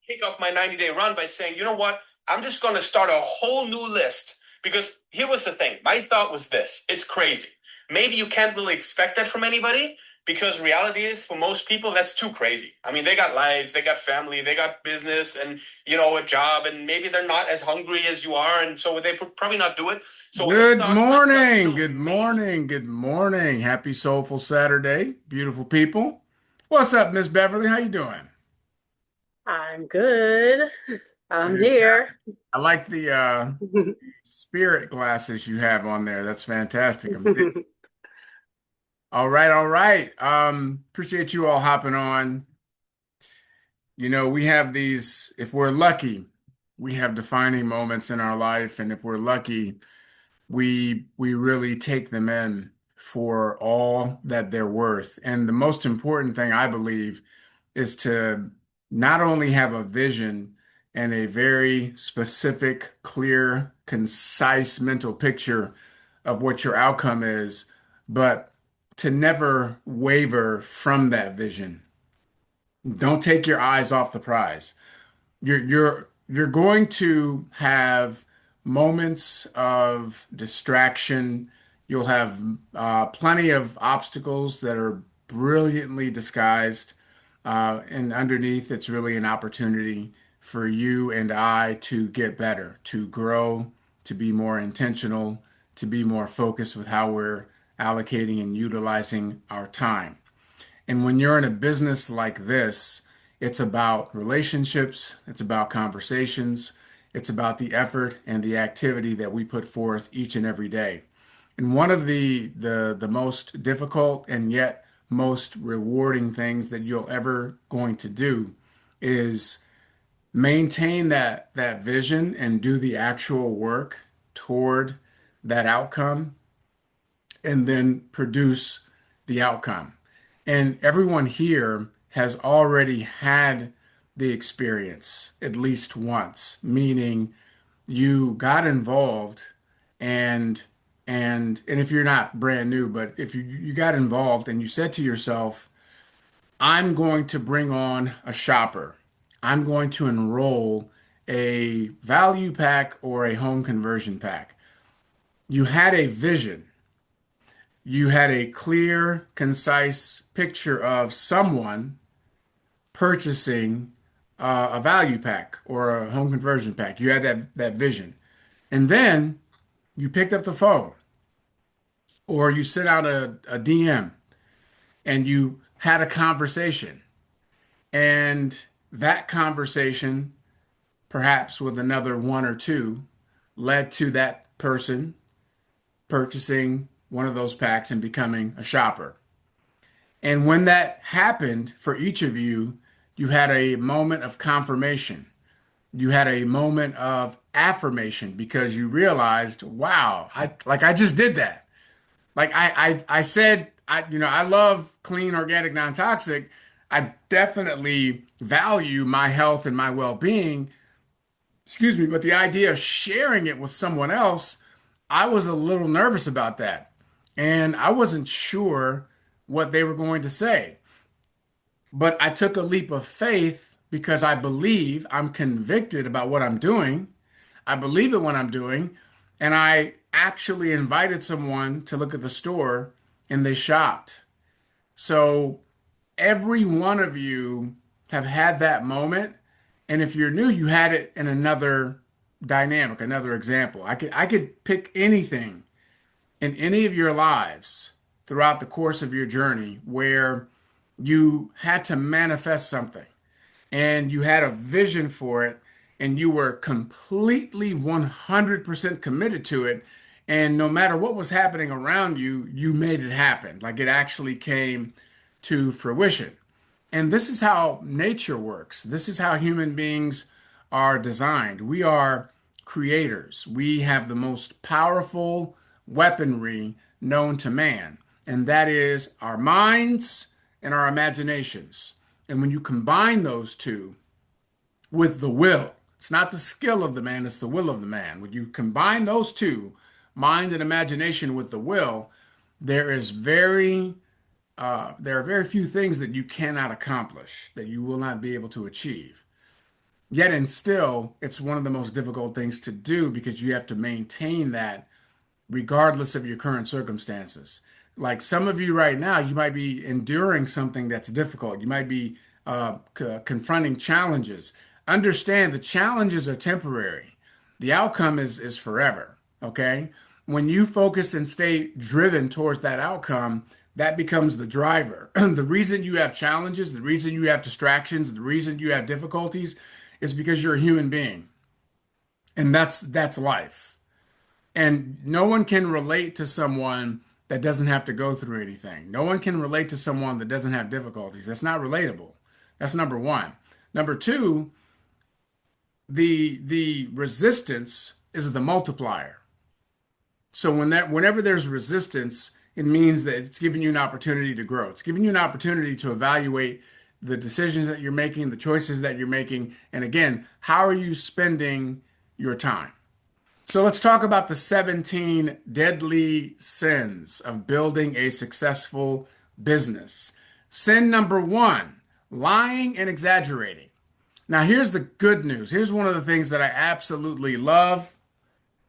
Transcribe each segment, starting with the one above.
kick off my 90-day run by saying, you know what? I'm just going to start a whole new list. Because here was the thing. My thought was this. It's crazy. Maybe you can't really expect that from anybody because reality is for most people, that's too crazy. I mean, they got lives, they got family, they got business and, a job, and maybe they're not as hungry as you are. And so they probably not do it. So I Good thought to myself, morning, good morning, good morning. Happy Soulful Saturday, beautiful people. What's up, Miss Beverly? How you doing? I'm good. I'm Fantastic. here. I like the spirit glasses you have on there. That's fantastic. All right, all right. Appreciate you all hopping on. We have these, if we're lucky, we have defining moments in our life, and if we're lucky, we really take them in for all that they're worth. And the most important thing I believe is to not only have a vision and a very specific, clear, concise mental picture of what your outcome is, but to never waver from that vision. Don't take your eyes off the prize. You're going to have moments of distraction. You'll have plenty of obstacles that are brilliantly disguised, and underneath, it's really an opportunity for you and I to get better, to grow, to be more intentional, to be more focused with how we're allocating and utilizing our time. And when you're in a business like this, it's about relationships, it's about conversations, it's about the effort and the activity that we put forth each and every day. And one of the most difficult and yet most rewarding things that you'll ever going to do is maintain that vision and do the actual work toward that outcome and then produce the outcome. And everyone here has already had the experience at least once, meaning you got involved and and if you're not brand new, but if you got involved and you said to yourself, I'm going to bring on a shopper. I'm going to enroll a value pack or a home conversion pack. You had a vision. You had a clear, concise picture of someone purchasing a value pack or a home conversion pack. You had that vision. And then you picked up the phone or you sent out a DM and you had a conversation. And that conversation, perhaps with another one or two, led to that person purchasing one of those packs and becoming a shopper. And when that happened for each of you, you had a moment of confirmation. You had a moment of affirmation because you realized, wow, I just did that. Like I said, I love clean, organic, non-toxic. I definitely value my health and my well-being. Excuse me, but the idea of sharing it with someone else, I was a little nervous about that. And I wasn't sure what they were going to say. But I took a leap of faith because I believe I'm convicted about what I'm doing. I believe in what I'm doing. And I actually invited someone to look at the store and they shopped. So every one of you have had that moment. And if you're new, you had it in another dynamic, another example. I could pick anything in any of your lives throughout the course of your journey where you had to manifest something and you had a vision for it and you were completely 100% committed to it. And no matter what was happening around you, you made it happen. Like it actually came to fruition. And this is how nature works. This is how human beings are designed. We are creators. We have the most powerful weaponry known to man, and that is our minds and our imaginations. And when you combine those two with the will, it's not the skill of the man, it's the will of the man. When you combine those two, mind and imagination with the will, there is there are very few things that you cannot accomplish, that you will not be able to achieve. Yet and still, it's one of the most difficult things to do because you have to maintain that regardless of your current circumstances. Like some of you right now, you might be enduring something that's difficult. You might be confronting challenges. Understand the challenges are temporary. The outcome is forever. Okay? When you focus and stay driven towards that outcome, that becomes the driver. The reason you have challenges, the reason you have distractions, the reason you have difficulties is because you're a human being. And that's life. And no one can relate to someone that doesn't have to go through anything. No one can relate to someone that doesn't have difficulties. That's not relatable. That's number one. Number two, the resistance is the multiplier. So whenever there's resistance, it means that it's giving you an opportunity to grow. It's giving you an opportunity to evaluate the decisions that you're making, the choices that you're making, and again, how are you spending your time? So let's talk about the 17 deadly sins of building a successful business. Sin number one, lying and exaggerating. Now, here's the good news. Here's one of the things that I absolutely love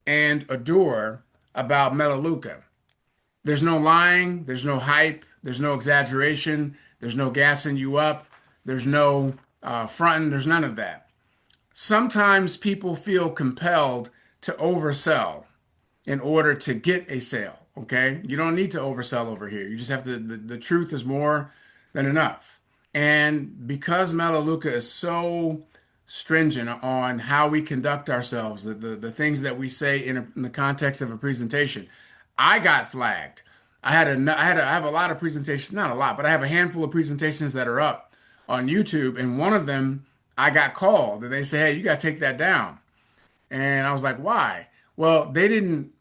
and adore about Melaleuca. There's no lying, there's no hype, there's no exaggeration, there's no gassing you up, there's no fronting, there's none of that. Sometimes people feel compelled to oversell in order to get a sale. Okay. You don't need to oversell over here. You just have to, the truth is more than enough. And because Melaleuca is so stringent on how we conduct ourselves, the things that we say in the context of a presentation, I got flagged. I have a lot of presentations, not a lot, but I have a handful of presentations that are up on YouTube. And one of them, I got called and they say, hey, you got to take that down. And I was like, why? Well, they didn't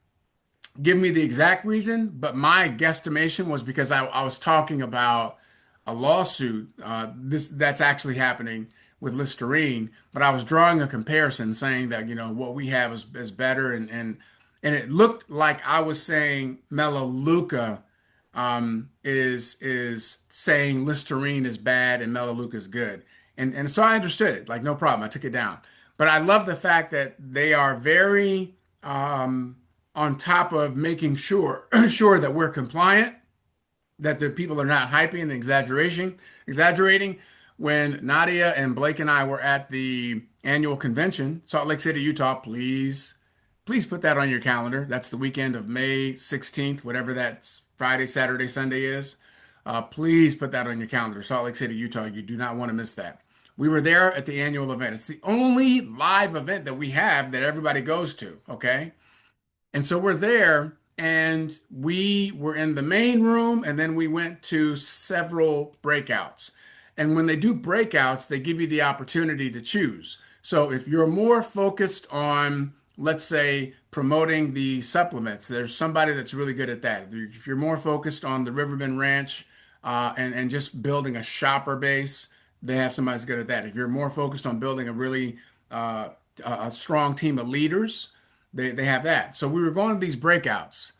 give me the exact reason, but my guesstimation was because I was talking about a lawsuit. This that's actually happening with Listerine, but I was drawing a comparison, saying that what we have is better, and it looked like I was saying Melaleuca is saying Listerine is bad and Melaleuca is good, and so I understood it, like no problem. I took it down, but I love the fact that they are very on top of making sure sure that we're compliant, that the people are not hyping and exaggerating. When Nadia and Blake and I were at the annual convention, Salt Lake City, Utah, please put that on your calendar. That's the weekend of May 16th, whatever that's Friday, Saturday, Sunday is. Please put that on your calendar. Salt Lake City, Utah. You do not want to miss that. We were there at the annual event. It's the only live event that we have that everybody goes to, okay? And so we're there, and we were in the main room, and then we went to several breakouts. And when they do breakouts, they give you the opportunity to choose. So if you're more focused on, let's say, promoting the supplements, there's somebody that's really good at that. If you're more focused on the Riverbend Ranch and just building a shopper base, they have somebody that's good at that. If you're more focused on building a really a strong team of leaders, they have that. So we were going to these breakouts,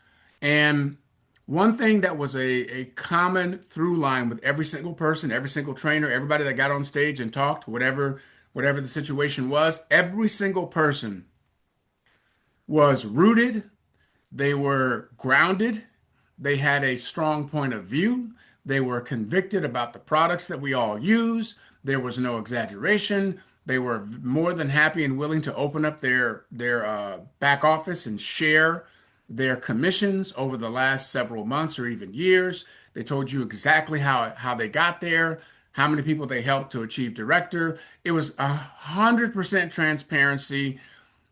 and one thing that was a common through line with every single person, every single trainer, everybody that got on stage and talked, whatever the situation was, every single person was rooted, they were grounded, they had a strong point of view, they were convicted about the products that we all use, there was no exaggeration. They were more than happy and willing to open up their back office and share their commissions over the last several months or even years. They told you exactly how they got there, how many people they helped to achieve director. It was 100% transparency,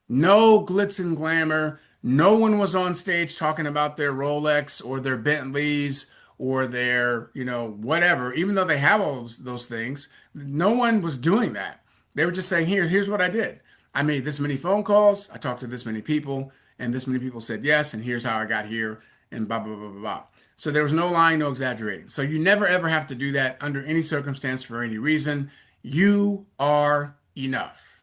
no glitz and glamour. No one was on stage talking about their Rolex or their Bentleys or their, whatever. Even though they have all those things, no one was doing that. They were just saying, here's what I did. I made this many phone calls. I talked to this many people, and this many people said yes, and here's how I got here, and blah, blah, blah, blah, blah. So there was no lying, no exaggerating. So you never, ever have to do that under any circumstance for any reason. You are enough.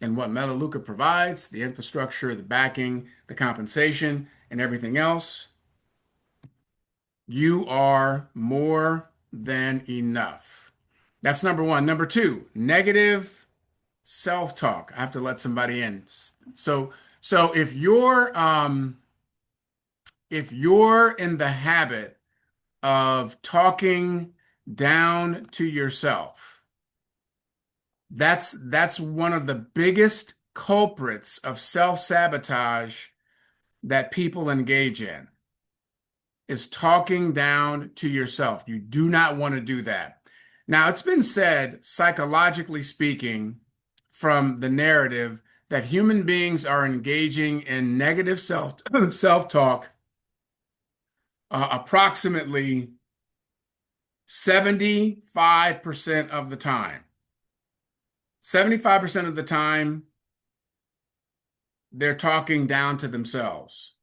And what Melaleuca provides, the infrastructure, the backing, the compensation, and everything else, you are more than enough. That's number one. Number two, negative self-talk. I have to let somebody in. So if you're in the habit of talking down to yourself, that's one of the biggest culprits of self-sabotage that people engage in, is talking down to yourself. You do not want to do that. Now, it's been said, psychologically speaking, from the narrative, that human beings are engaging in negative self-talk approximately 75% of the time. 75% of the time, they're talking down to themselves.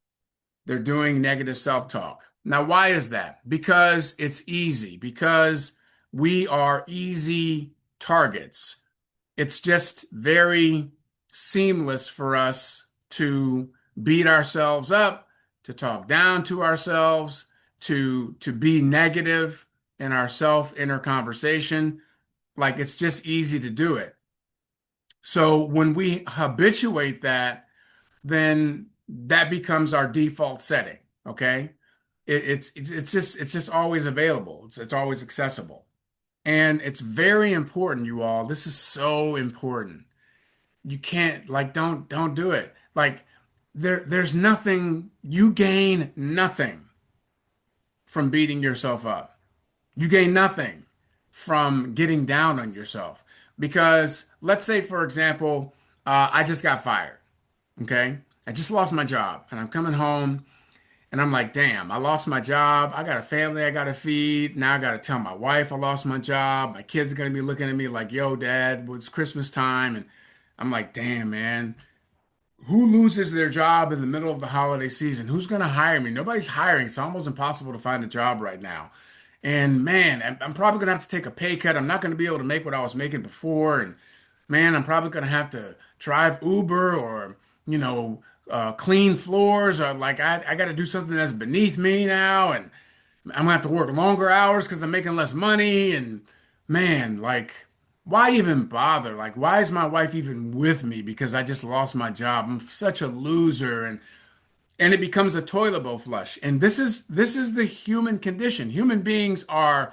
They're doing negative self-talk. Now, why is that? Because it's easy, because we are easy targets. It's just very seamless for us to beat ourselves up, to talk down to ourselves, to be negative in our self-inner conversation. Like, it's just easy to do it. So when we habituate that, then that becomes our default setting. Okay. It's just always available. It's always accessible. And it's very important, you all. This is so important. You can't, like, don't do it. Like, there's nothing, you gain nothing from beating yourself up. You gain nothing from getting down on yourself. Because let's say, for example, I just got fired. Okay. I just lost my job and I'm coming home and I'm like, damn, I lost my job. I got a family I got to feed. Now I got to tell my wife I lost my job. My kids are going to be looking at me like, yo, dad, it's Christmas time. And I'm like, damn, man, who loses their job in the middle of the holiday season? Who's going to hire me? Nobody's hiring. It's almost impossible to find a job right now. And man, I'm probably going to have to take a pay cut. I'm not going to be able to make what I was making before. And man, I'm probably going to have to drive Uber or, clean floors, or like I got to do something that's beneath me now. And I'm gonna have to work longer hours because I'm making less money. And man, like, why even bother? Like, why is my wife even with me? Because I just lost my job. I'm such a loser. And it becomes a toilet bowl flush. And this is the human condition. Human beings are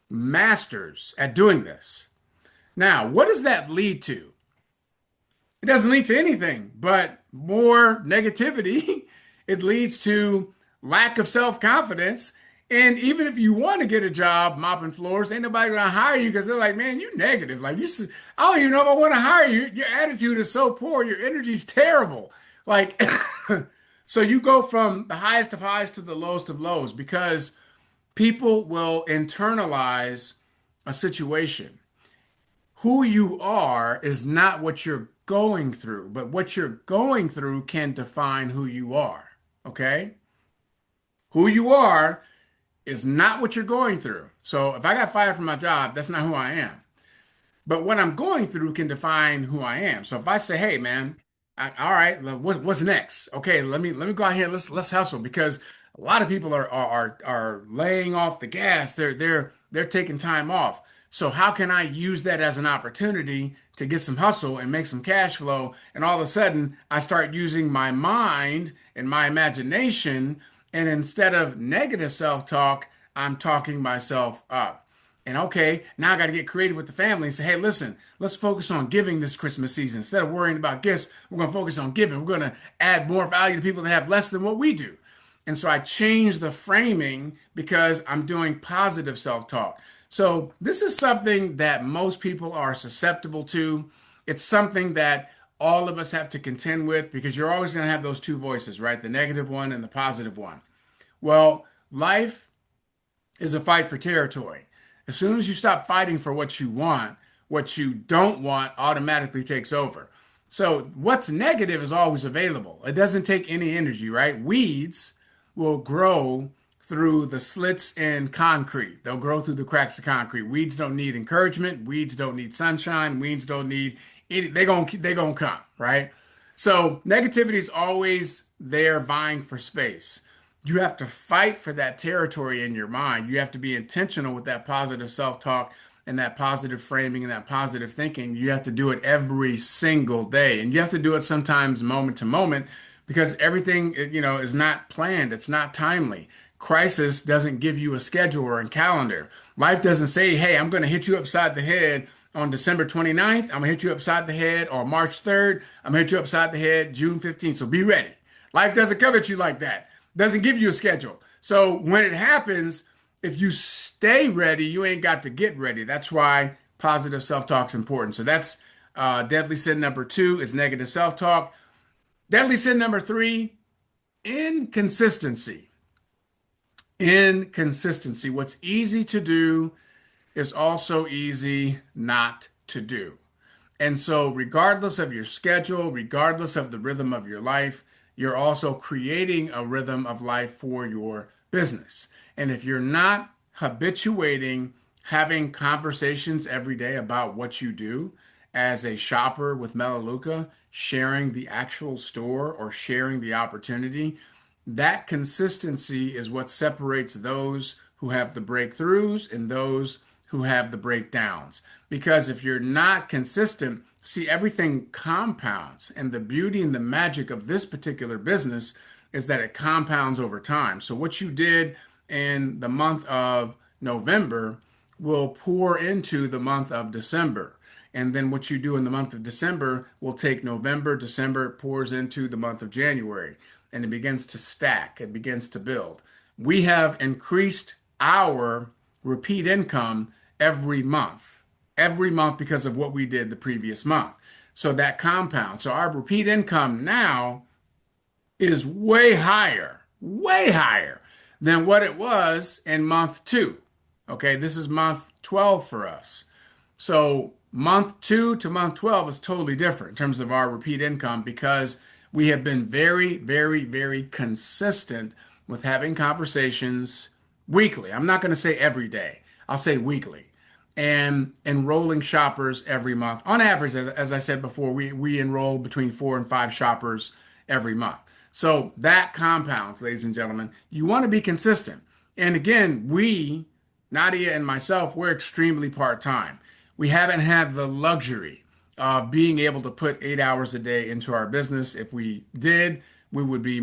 masters at doing this. Now, what does that lead to? It doesn't lead to anything but more negativity. It leads to lack of self-confidence. And even if you want to get a job mopping floors, ain't nobody gonna hire you because they're like, man, you negative. Like I don't even know if I want to hire you. Your attitude is so poor. Your energy's terrible. Like, so you go from the highest of highs to the lowest of lows because people will internalize a situation. Who you are is not what you're going through, but what you're going through can define who you are. Okay? Who you are is not what you're going through. So if I got fired from my job, that's not who I am. But what I'm going through can define who I am. So if I say, "Hey, man, all right, what's next? Okay, let me go out here. Let's hustle," because a lot of people are laying off the gas. They're taking time off. So how can I use that as an opportunity to get some hustle and make some cash flow? And all of a sudden, I start using my mind and my imagination, and instead of negative self-talk, I'm talking myself up. And okay, now I got to get creative with the family and say, hey, listen, let's focus on giving this Christmas season. Instead of worrying about gifts, we're going to focus on giving. We're going to add more value to people that have less than what we do. And so I change the framing because I'm doing positive self-talk. So this is something that most people are susceptible to. It's something that all of us have to contend with because you're always going to have those two voices, right? The negative one and the positive one. Well, life is a fight for territory. As soon as you stop fighting for what you don't want automatically takes over. So what's negative is always available. It doesn't take any energy, right? Weeds will grow through the slits in concrete. They'll grow through the cracks of concrete. Weeds don't need encouragement. Weeds don't need sunshine. Weeds don't need any, they gonna come, right? So negativity is always there vying for space. You have to fight for that territory in your mind. You have to be intentional with that positive self-talk and that positive framing and that positive thinking, you have to do it every single day. And you have to do it sometimes moment to moment because everything, is not planned. It's not timely. Crisis doesn't give you a schedule or a calendar. Life doesn't say, hey, I'm going to hit you upside the head on December 29th. I'm going to hit you upside the head on March 3rd. I'm going to hit you upside the head June 15th. So be ready. Life doesn't come at you like that. Doesn't give you a schedule. So when it happens, if you stay ready, you ain't got to get ready. That's why positive self-talk is important. So that's deadly sin number 2 is negative self-talk. Deadly sin number 3, inconsistency. Inconsistency. What's easy to do is also easy not to do. And so, regardless of your schedule, regardless of the rhythm of your life, you're also creating a rhythm of life for your business. And if you're not habituating having conversations every day about what you do as a shopper with Melaleuca, sharing the actual store or sharing the opportunity, that consistency is what separates those who have the breakthroughs and those who have the breakdowns. Because if you're not consistent, see, everything compounds. And the beauty and the magic of this particular business is that it compounds over time. So what you did in the month of November will pour into the month of December. And then what you do in the month of December will take November, December, pours into the month of January, and it begins to stack, it begins to build. We have increased our repeat income every month because of what we did the previous month. So that compounds. So our repeat income now is way higher than what it was in month 2. Okay, this is month 12 for us. So month 2 to month 12 is totally different in terms of our repeat income because we have been very, very, very consistent with having conversations weekly. I'm not going to say every day. I'll say weekly. And enrolling shoppers every month. On average, as I said before, we enroll between 4 and 5 shoppers every month. So that compounds, ladies and gentlemen. You want to be consistent. And again, Nadia and myself, we're extremely part-time. We haven't had the luxury of being able to put 8 hours a day into our business. If we did, we would be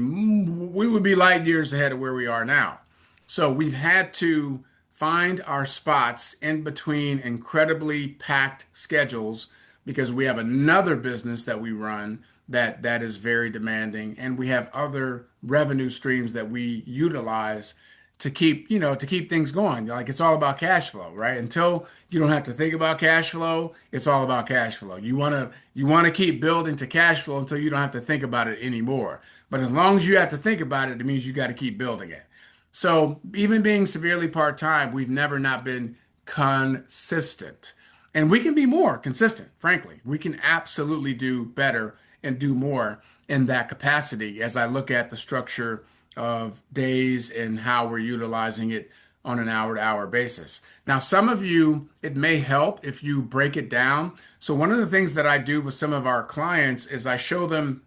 light years ahead of where we are now. So we've had to find our spots in between incredibly packed schedules because we have another business that we run that is very demanding, and we have other revenue streams that we utilize to keep things going. Like it's all about cash flow, right? Until you don't have to think about cash flow, it's all about cash flow. You want to keep building to cash flow until you don't have to think about it anymore. But as long as you have to think about it, it means you got to keep building it. So even being severely part-time, we've never not been consistent. And we can be more consistent, frankly. We can absolutely do better and do more in that capacity as I look at the structure of days and how we're utilizing it on an hour-to-hour basis. Now, some of you, it may help if you break it down. So one of the things that I do with some of our clients is I show them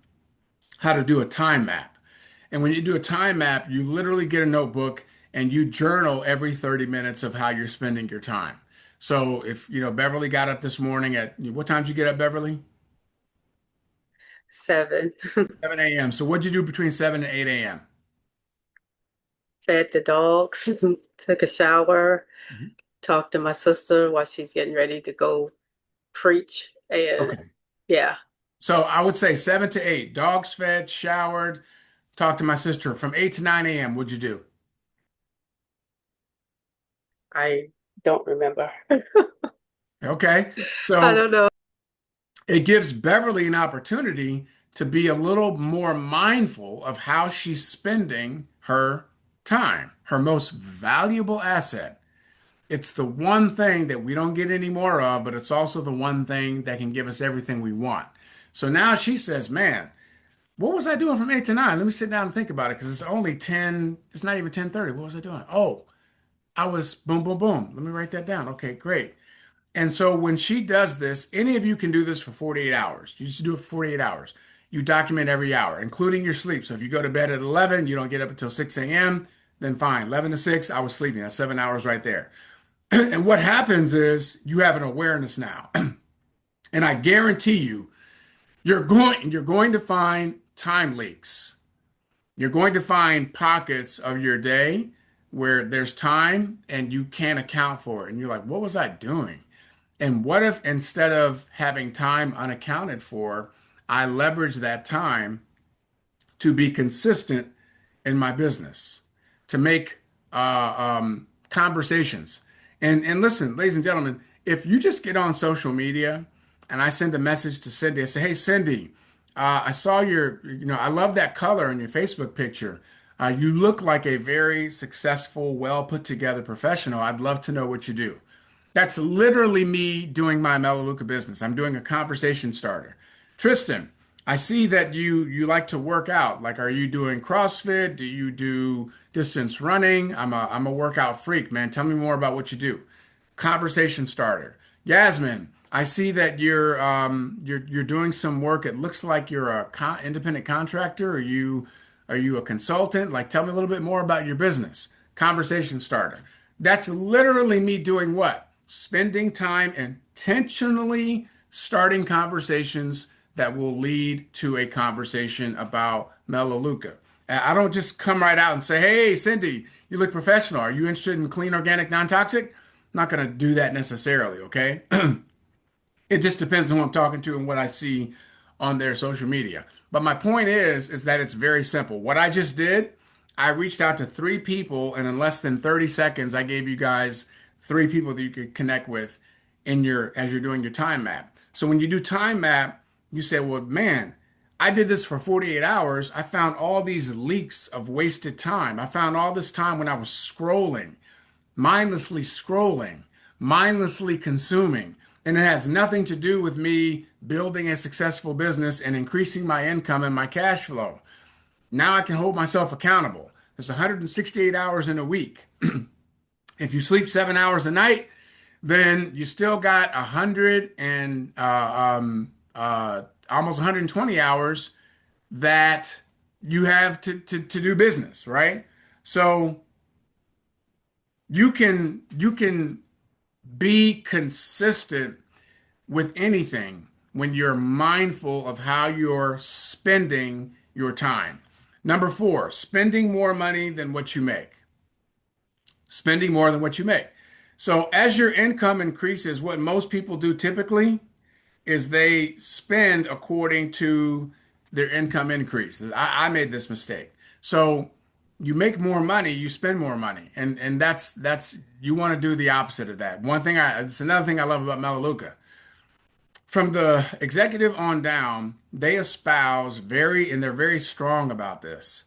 how to do a time map. And when you do a time map, you literally get a notebook and you journal every 30 minutes of how you're spending your time. So if, Beverly got up this morning at, what time did you get up, Beverly? 7. 7 a.m. So what'd you do between 7 and 8 a.m.? Fed the dogs, took a shower, Mhm. talked to my sister while she's getting ready to go preach. And Okay. yeah, So I would say 7 to 8, dogs fed, showered, talked to my sister. From 8 to 9 a.m., what'd you do? I don't remember. Okay. I So don't know. it gives Beverly an opportunity to be a little more mindful of how she's spending her time, her most valuable asset. It's the one thing that we don't get any more of, but it's also the one thing that can give us everything we want. So now she says, man, what was I doing from 8 to 9? Let me sit down and think about it because it's only 10, it's not even 10:30. What was I doing? Oh, I was boom, boom, boom. Let me write that down. Okay, great. And so when she does this, any of you can do this for 48 hours. You just do it for 48 hours. You document every hour, including your sleep. So if you go to bed at 11, you don't get up until 6 a.m., then fine. 11 to 6, I was sleeping. That's 7 hours right there. And what happens is you have an awareness now. And I guarantee you, you're going to find time leaks. You're going to find pockets of your day where there's time and you can't account for it. And you're like, what was I doing? And what if instead of having time unaccounted for, I leverage that time to be consistent in my business, to make conversations. And listen, ladies and gentlemen, if you just get on social media and I send a message to Cindy, I say, hey, Cindy, I saw I love that color in your Facebook picture. You look like a very successful, well put together professional. I'd love to know what you do. That's literally me doing my Melaleuca business. I'm doing a conversation starter. Tristan, I see that you like to work out. Like, are you doing CrossFit? Do you do distance running? I'm a workout freak, man. Tell me more about what you do. Conversation starter. Yasmin, I see that you're doing some work. It looks like you're a independent contractor. Are you a consultant? Like, tell me a little bit more about your business. Conversation starter. That's literally me doing what? Spending time intentionally starting conversations that will lead to a conversation about Melaleuca. And I don't just come right out and say, hey, Cindy, you look professional. Are you interested in clean, organic, non-toxic? I'm not going to do that necessarily, okay? It just depends on who I'm talking to and what I see on their social media. But my point is that it's very simple. What I just did, I reached out to three people, and in less than 30 seconds, I gave you guys three people that you could connect with as you're doing your time map. So when you do time map, you say, well, man, I did this for 48 hours. I found all these leaks of wasted time. I found all this time when I was scrolling, mindlessly consuming. And it has nothing to do with me building a successful business and increasing my income and my cash flow. Now I can hold myself accountable. There's 168 hours in a week. If you sleep 7 hours a night, then you still got 100 and almost 120 hours that you have to do business, right? So you can be consistent with anything when you're mindful of how you're spending your time. Number four, spending more money than what you make. Spending more than what you make. So as your income increases, what most people do typically is they spend according to their income increase. I made this mistake. So you make more money, you spend more money, and that's you want to do the opposite of that. It's another thing I love about Melaleuca. From the executive on down, they espouse and they're very strong about this.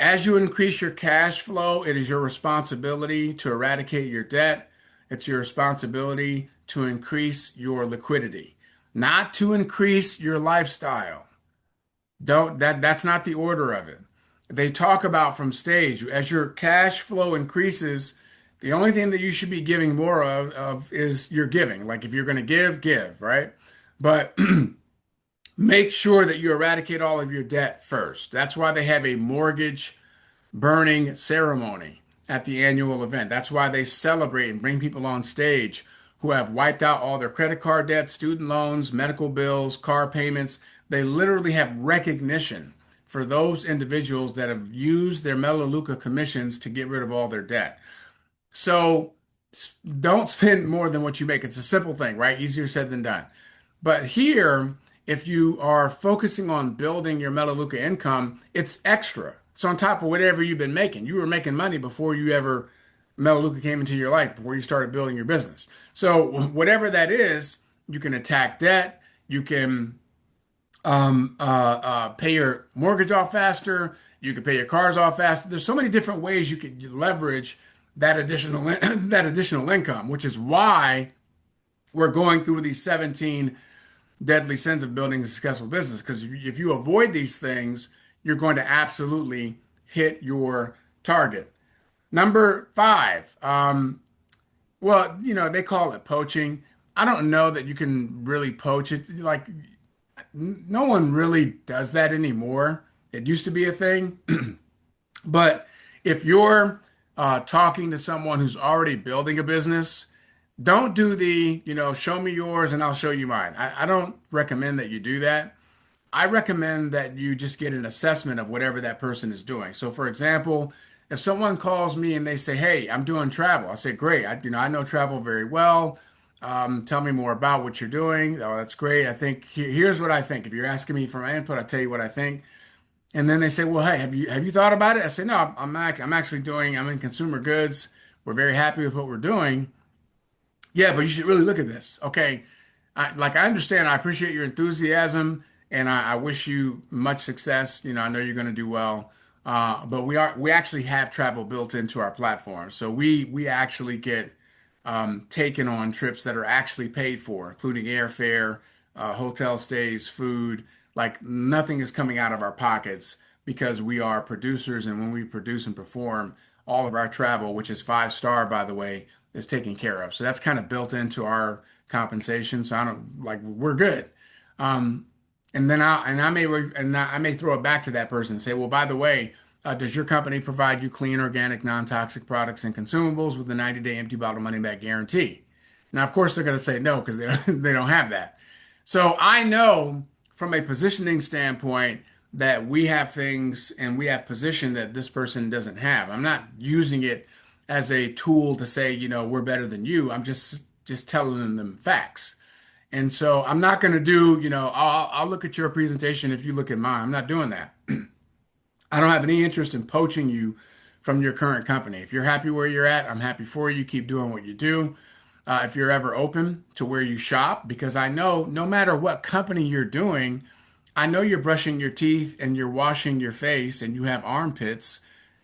As you increase your cash flow, it is your responsibility to eradicate your debt. It's your responsibility to increase your liquidity, not to increase your lifestyle. That's not the order of it. They talk about from stage, as your cash flow increases, the only thing that you should be giving more of is your giving. Like, if you're going to give, right? But make sure that you eradicate all of your debt first. That's why they have a mortgage burning ceremony at the annual event. That's why they celebrate and bring people on stage who have wiped out all their credit card debt, student loans, medical bills, car payments. They literally have recognition for those individuals that have used their Melaleuca commissions to get rid of all their debt. So don't spend more than what you make. It's a simple thing, right? Easier said than done. But here, if you are focusing on building your Melaleuca income, it's extra. It's on top of whatever you've been making. You were making money before Melaleuca came into your life, before you started building your business. So whatever that is, you can attack debt. You can pay your mortgage off faster. You can pay your cars off faster. There's so many different ways you could leverage that additional income, which is why we're going through these 17 deadly sins of building a successful business. Because if you avoid these things, you're going to absolutely hit your target. Number five, they call it poaching. I don't know that you can really poach it. Like, no one really does that anymore. It used to be a thing. But if you're talking to someone who's already building a business. Don't do the, show me yours and I'll show you mine. I don't recommend that you do that. I recommend that you just get an assessment of whatever that person is doing. So, for example, if someone calls me and they say, "Hey, I'm doing travel," I say, "Great. I know travel very well. Tell me more about what you're doing." Oh, that's great. I think here's what I think. If you're asking me for my input, I'll tell you what I think. And then they say, "Well, hey, have you thought about it?" I say, "No, I'm actually doing. I'm in consumer goods. We're very happy with what we're doing." Yeah, but you should really look at this. Okay. I understand, I appreciate your enthusiasm and I wish you much success. I know you're going to do well. But we actually have travel built into our platform. So we actually get taken on trips that are actually paid for, including airfare, hotel stays, food. Like nothing is coming out of our pockets because we are producers. And when we produce and perform, all of our travel, which is 5-star, by the way, is taken care of. So that's kind of built into our compensation. So I don't like we're good. Um, and then I may throw it back to that person and say, well, by the way, does your company provide you clean, organic, non-toxic products and consumables with a 90-day empty bottle money back guarantee? Now, of course, they're going to say no because they don't have that. So I know from a positioning standpoint that we have things and we have position that this person doesn't have. I'm not using it as a tool to say, we're better than you. I'm just telling them facts. And so I'm not going to do, I'll look at your presentation if you look at mine. I'm not doing that. I don't have any interest in poaching you from your current company. If you're happy where you're at, I'm happy for you. Keep doing what you do. If you're ever open to where you shop, because I know no matter what company you're doing, I know you're brushing your teeth and you're washing your face and you have armpits.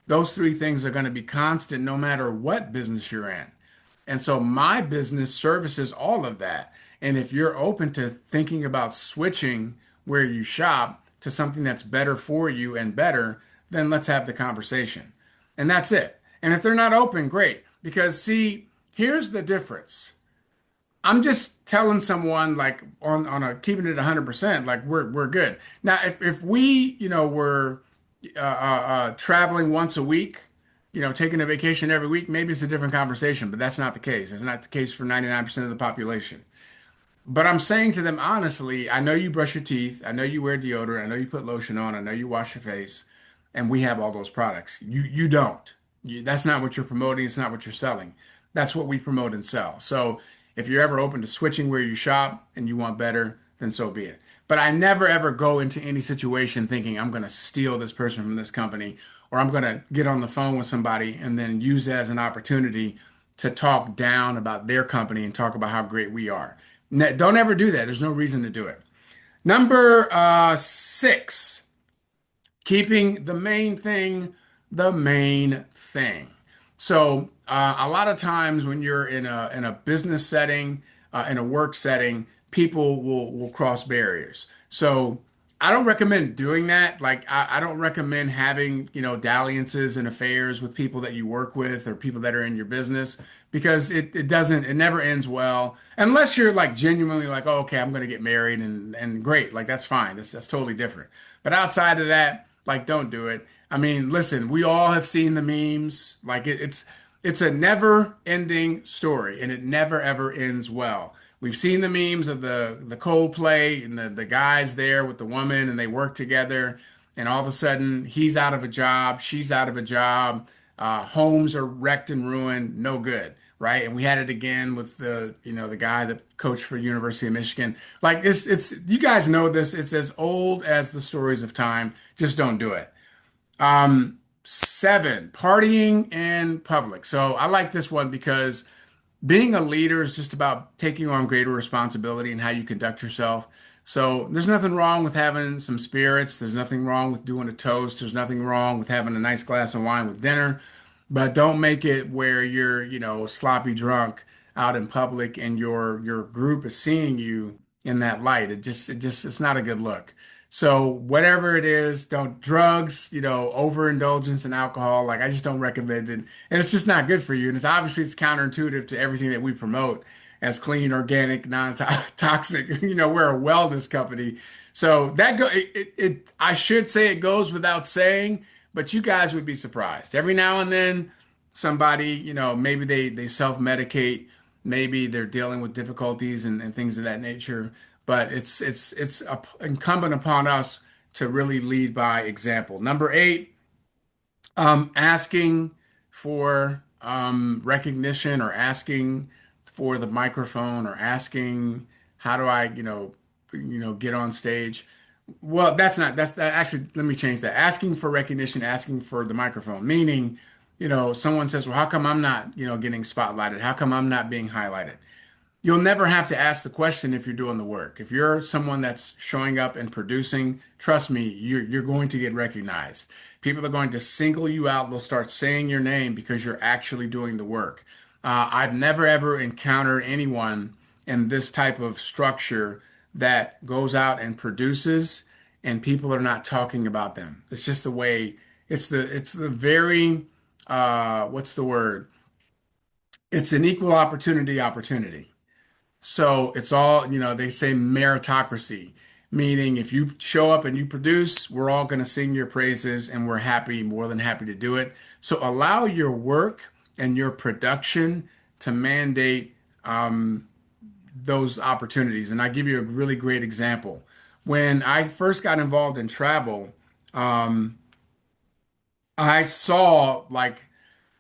Those three things are going to be constant no matter what business you're in. And so my business services all of that. And if you're open to thinking about switching where you shop to something that's better for you and better, then let's have the conversation. And that's it. And if they're not open, great. Because see, here's the difference. I'm just telling someone like on a keeping it 100%, like we're good. Now, if we, were traveling once a week, taking a vacation every week, maybe it's a different conversation, but that's not the case. It's not the case for 99% of the population. But I'm saying to them honestly, I know you brush your teeth, I know you wear deodorant, I know you put lotion on, I know you wash your face, and we have all those products. You don't. That's not what you're promoting, it's not what you're selling. That's what we promote and sell. So if you're ever open to switching where you shop and you want better, then so be it. But I never ever go into any situation thinking I'm going to steal this person from this company or I'm going to get on the phone with somebody and then use it as an opportunity to talk down about their company and talk about how great we are. Don't ever do that. There's no reason to do it. Number 6, keeping the main thing the main thing. So a lot of times when you're in a business setting, in a work setting, people will cross barriers. So I don't recommend doing that. Like I don't recommend having, dalliances and affairs with people that you work with or people that are in your business because it never ends well unless you're like genuinely like, oh, okay, I'm going to get married and great. Like that's fine. That's totally different. But outside of that, like don't do it. I mean, listen, we all have seen the memes. Like it's a never ending story and it never ever ends well. We've seen the memes of the Coldplay and the guys there with the woman and they work together and all of a sudden he's out of a job, she's out of a job, homes are wrecked and ruined, no good, right? And we had it again with the guy that coached for University of Michigan. Like it's you guys know this, it's as old as the stories of time. Just don't do it. 7, partying in public. So I like this one because being a leader is just about taking on greater responsibility and how you conduct yourself. So there's nothing wrong with having some spirits. There's nothing wrong with doing a toast. There's nothing wrong with having a nice glass of wine with dinner. But don't make it where you're, sloppy drunk out in public and your group is seeing you in that light. It's not a good look. So whatever it is, don't drugs, overindulgence in alcohol. Like I just don't recommend it, and it's just not good for you. And it's counterintuitive to everything that we promote as clean, organic, non-toxic. We're a wellness company, so I should say it goes without saying, but you guys would be surprised. Every now and then, somebody, maybe they self-medicate, maybe they're dealing with difficulties and things of that nature. But it's incumbent upon us to really lead by example. Number eight, asking for recognition, or asking for the microphone, or asking how do I, get on stage. Well, that's that actually, let me change that. Asking for recognition, asking for the microphone, meaning, someone says, well, how come I'm not, getting spotlighted? How come I'm not being highlighted? You'll never have to ask the question if you're doing the work. If you're someone that's showing up and producing, trust me, you're going to get recognized. People are going to single you out. They'll start saying your name because you're actually doing the work. I've never ever encountered anyone in this type of structure that goes out and produces and people are not talking about them. It's just the way, it's the very, what's the word? It's an equal opportunity. So it's all, they say meritocracy, meaning if you show up and you produce, we're all going to sing your praises and we're happy, more than happy to do it. So allow your work and your production to mandate those opportunities. And I give you a really great example. When I first got involved in travel, um, I saw like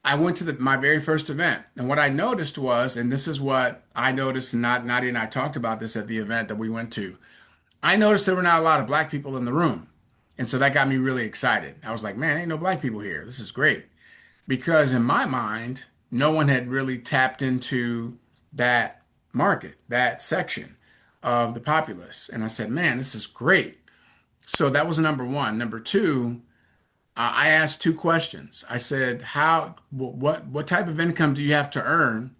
I went to my very first event, and what I noticed was, and this is what I noticed, and Nadia and I talked about this at the event that we went to. I noticed there were not a lot of black people in the room, and so that got me really excited. I was like, "Man, ain't no black people here. This is great." Because in my mind, no one had really tapped into that market, that section of the populace, and I said, "Man, this is great." So that was number one. Number two, I asked two questions. I said, what type of income do you have to earn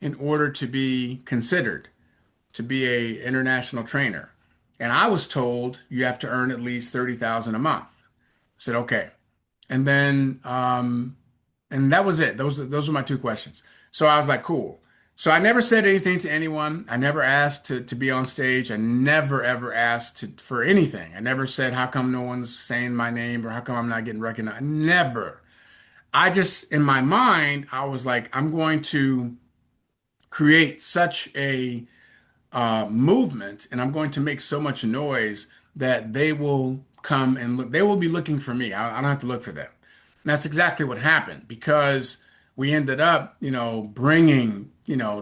in order to be considered to be a international trainer?" And I was told you have to earn at least 30,000 a month. I said, okay. And then, and that was it. Those were my two questions. So I was like, cool. So I never said anything to anyone. I never asked to be on stage. I never ever asked for anything. I never said, how come no one's saying my name, or how come I'm not getting recognized? Never. I just, in my mind, I was like, I'm going to create such a movement, and I'm going to make so much noise that they will come and look. They will be looking for me. I don't have to look for them. And that's exactly what happened, because we ended up, bringing,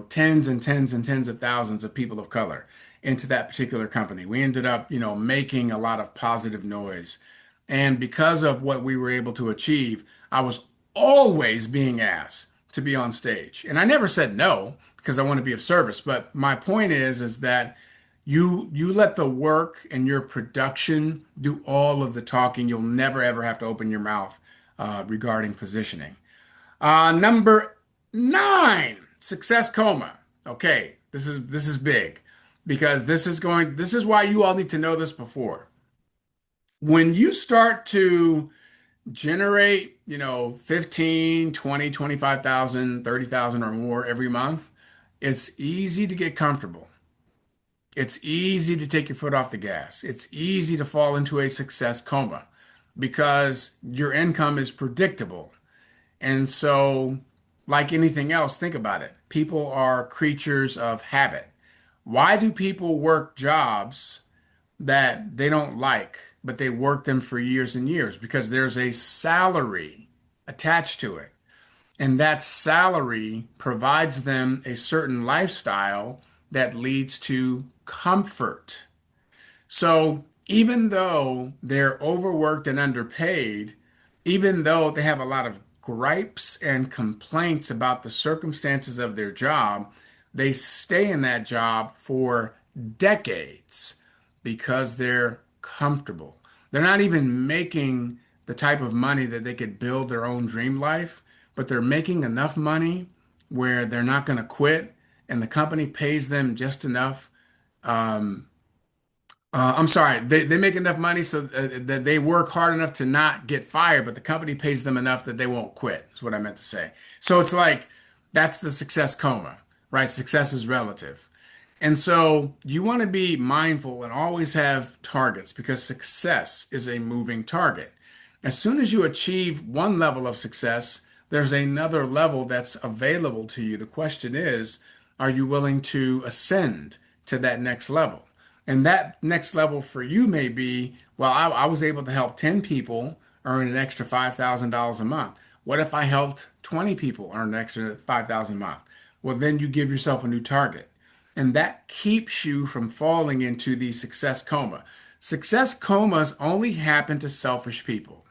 tens and tens and tens of thousands of people of color into that particular company. We ended up, making a lot of positive noise. And because of what we were able to achieve, I was always being asked to be on stage. And I never said no because I want to be of service. But my point is that you let the work and your production do all of the talking. You'll never ever have to open your mouth regarding positioning. Number nine, success coma. Okay, this is big, because this is why you all need to know this before. When you start to generate, 15, 20, 25,000, 30,000 or more every month, it's easy to get comfortable. It's easy to take your foot off the gas. It's easy to fall into a success coma because your income is predictable. And so, like anything else, think about it. People are creatures of habit. Why do people work jobs that they don't like, but they work them for years and years? Because there's a salary attached to it. And that salary provides them a certain lifestyle that leads to comfort. So even though they're overworked and underpaid, even though they have a lot of gripes and complaints about the circumstances of their job, they stay in that job for decades because they're comfortable. They're not even making the type of money that they could build their own dream life, but they're making enough money where they're not going to quit, and the company pays them just enough. Um, I'm sorry, they make enough money so that they work hard enough to not get fired, but the company pays them enough that they won't quit, is what I meant to say. So it's like that's the success coma, right? Success is relative. And so you want to be mindful and always have targets, because success is a moving target. As soon as you achieve one level of success, there's another level that's available to you. The question is, are you willing to ascend to that next level? And that next level for you may be, well, I was able to help 10 people earn an extra $5,000 a month. What if I helped 20 people earn an extra 5,000 a month? Well, then you give yourself a new target. And that keeps you from falling into the success coma. Success comas only happen to selfish people.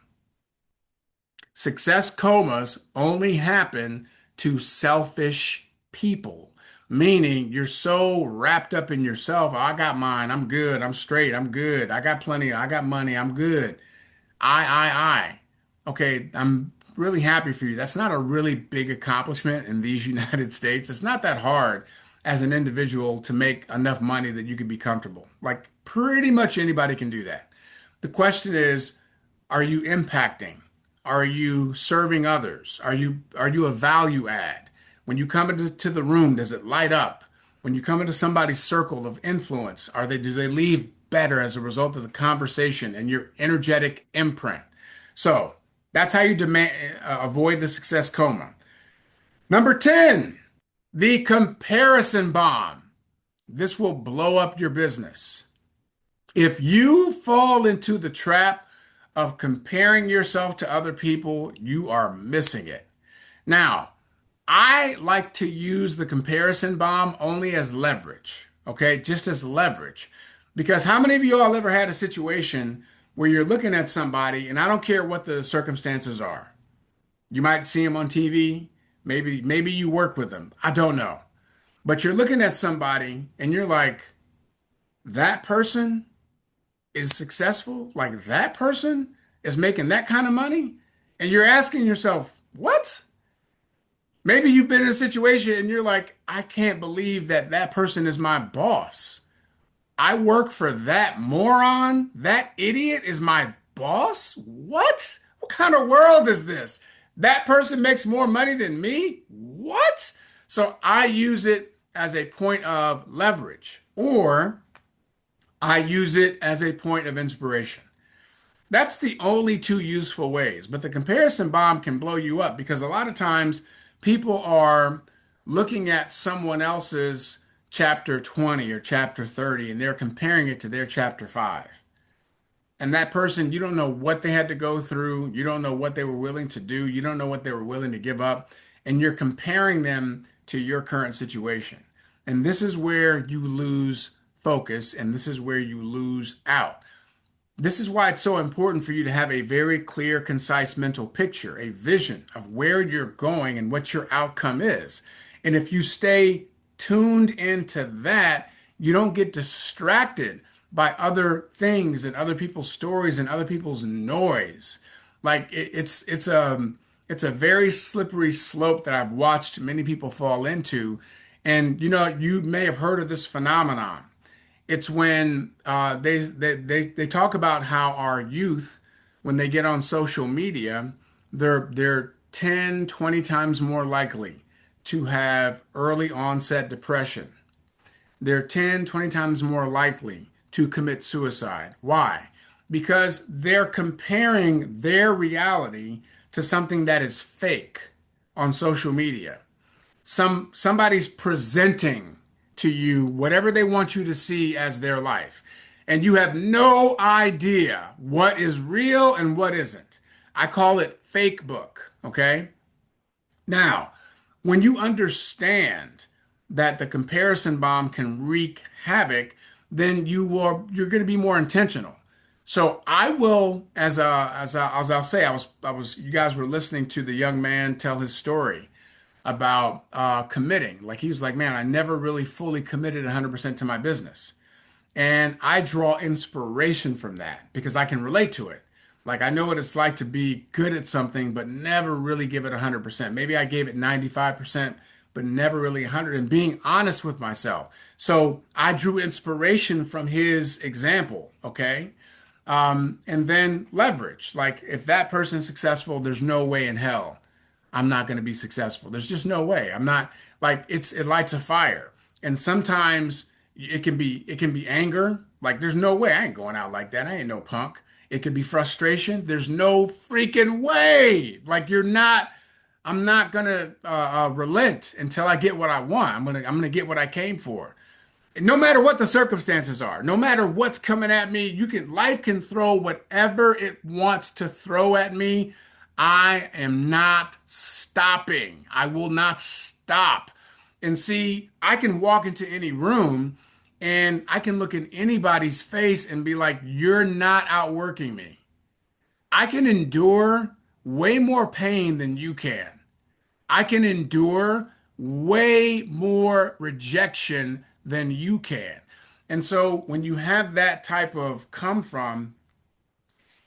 Success comas only happen to selfish people, meaning you're so wrapped up in yourself. "Oh, I got mine. I'm good. I'm straight. I'm good. I got plenty. I got money. I'm good. I. Okay, I'm really happy for you. That's not a really big accomplishment in these United States. It's not that hard as an individual to make enough money that you can be comfortable. Like pretty much anybody can do that. The question is, are you impacting? Are you serving others? Are you a value add? When you come into the room, does it light up? When you come into somebody's circle of influence, do they leave better as a result of the conversation and your energetic imprint? So that's how you avoid the success coma. Number 10, the comparison bomb. This will blow up your business. If you fall into the trap of comparing yourself to other people, you are missing it. Now, I like to use the comparison bomb only as leverage, okay? Just as leverage. Because how many of you all ever had a situation where you're looking at somebody, and I don't care what the circumstances are. You might see them on TV, maybe you work with them. I don't know. But you're looking at somebody and you're like, that person is successful, like that person is making that kind of money, and you're asking yourself, what? Maybe you've been in a situation and you're like, I can't believe that that person is my boss. I work for that moron. That idiot is my boss? What? What kind of world is this? That person makes more money than me? What? So I use it as a point of leverage, or I use it as a point of inspiration. That's the only two useful ways. But the comparison bomb can blow you up because a lot of times people are looking at someone else's chapter 20 or chapter 30 and they're comparing it to their chapter 5. And that person, you don't know what they had to go through. You don't know what they were willing to do. You don't know what they were willing to give up. And you're comparing them to your current situation. And this is where you lose focus and this is where you lose out. This is why it's so important for you to have a very clear, concise mental picture, a vision of where you're going and what your outcome is. And if you stay tuned into that, you don't get distracted by other things and other people's stories and other people's noise. Like it's a very slippery slope that I've watched many people fall into. And you may have heard of this phenomenon. It's when they talk about how our youth, when they get on social media, they're 10, 20 times more likely to have early onset depression. They're 10, 20 times more likely to commit suicide. Why? Because they're comparing their reality to something that is fake on social media. Somebody's presenting to you whatever they want you to see as their life. And you have no idea what is real and what isn't. I call it fake book, okay? Now, when you understand that the comparison bomb can wreak havoc, then you're going to be more intentional. So I will, as I'll say, you guys were listening to the young man tell his story about committing. Like he was like, man, I never really fully committed 100% to my business. And I draw inspiration from that because I can relate to it. Like I know what it's like to be good at something, but never really give it 100%. Maybe I gave it 95%, but never really 100, and being honest with myself. So I drew inspiration from his example, okay? And then leverage. Like if that person's successful, there's no way in hell I'm not going to be successful. There's just no way. I'm not like it lights a fire. And sometimes it can be anger. Like there's no way I ain't going out like that. I ain't no punk. It could be frustration. There's no freaking way. Like you're not I'm not gonna relent until I get what I want. I'm gonna get what I came for. No matter what the circumstances are, no matter what's coming at me, life can throw whatever it wants to throw at me. I am not stopping. I will not stop. And see, I can walk into any room and I can look in anybody's face and be like, you're not outworking me. I can endure way more pain than you can. I can endure way more rejection than you can. And so when you have that type of come from,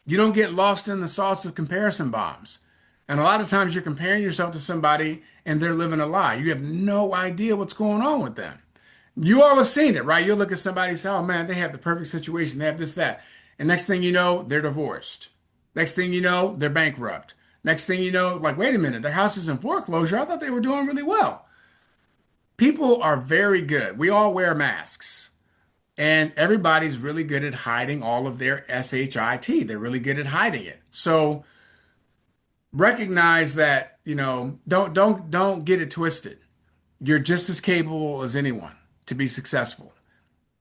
you don't get lost in the sauce of comparison bombs. And a lot of times you're comparing yourself to somebody and they're living a lie. You have no idea what's going on with them. You all have seen it, right? You'll look at somebody and say, oh man, they have the perfect situation. They have this, that. And next thing you know, they're divorced. Next thing you know, they're bankrupt. Next thing you know, like, wait a minute, their house is in foreclosure. I thought they were doing really well. People are very good. We all wear masks. And everybody's really good at hiding all of their SHIT. They're really good at hiding it. So recognize that, don't get it twisted. You're just as capable as anyone to be successful.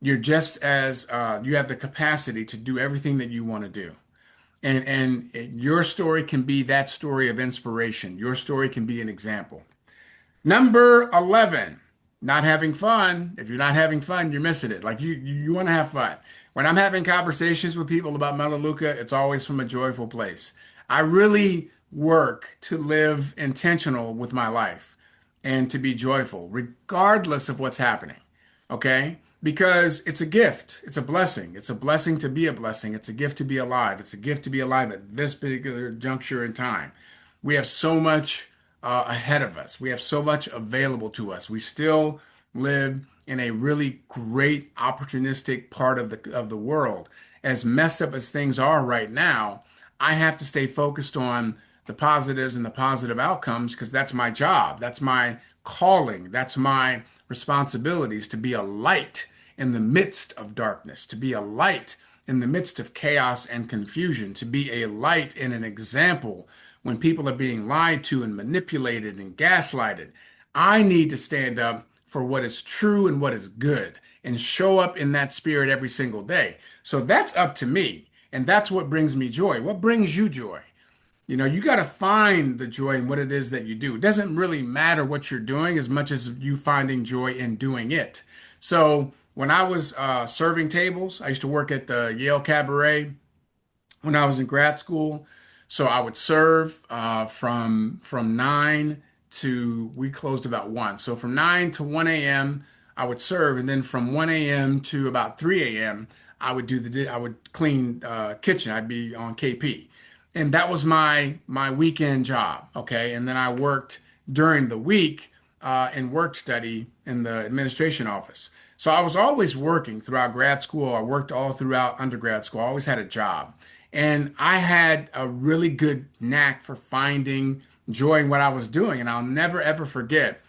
You're just as you have the capacity to do everything that you want to do. And your story can be that story of inspiration. Your story can be an example. Number 11, not having fun. If you're not having fun, you're missing it. Like you want to have fun. When I'm having conversations with people about Melaleuca, it's always from a joyful place. I really work to live intentional with my life and to be joyful, regardless of what's happening. Okay? Because it's a gift. It's a blessing. It's a blessing to be a blessing. It's a gift to be alive. It's a gift to be alive at this particular juncture in time. We have so much ahead of us. We have so much available to us. We still live in a really great opportunistic part of the world. As messed up as things are right now, I have to stay focused on the positives and the positive outcomes because that's my job. That's my calling. That's my responsibilities to be a light in the midst of darkness, to be a light in the midst of chaos and confusion, to be a light and an example when people are being lied to and manipulated and gaslighted. I need to stand up for what is true and what is good and show up in that spirit every single day. So that's up to me. And that's what brings me joy. What brings you joy? You got to find the joy in what it is that you do. It doesn't really matter what you're doing as much as you finding joy in doing it. So when I was serving tables, I used to work at the Yale Cabaret when I was in grad school. So I would serve from 9 to we closed about 1. So from 9 to 1 a.m. I would serve, and then from 1 a.m. to about 3 a.m. I would clean kitchen. I'd be on KP, and that was my weekend job. Okay, and then I worked during the week in work study in the administration office. So I was always working throughout grad school. I worked all throughout undergrad school. I always had a job. And I had a really good knack for finding joy in what I was doing. And I'll never ever forget.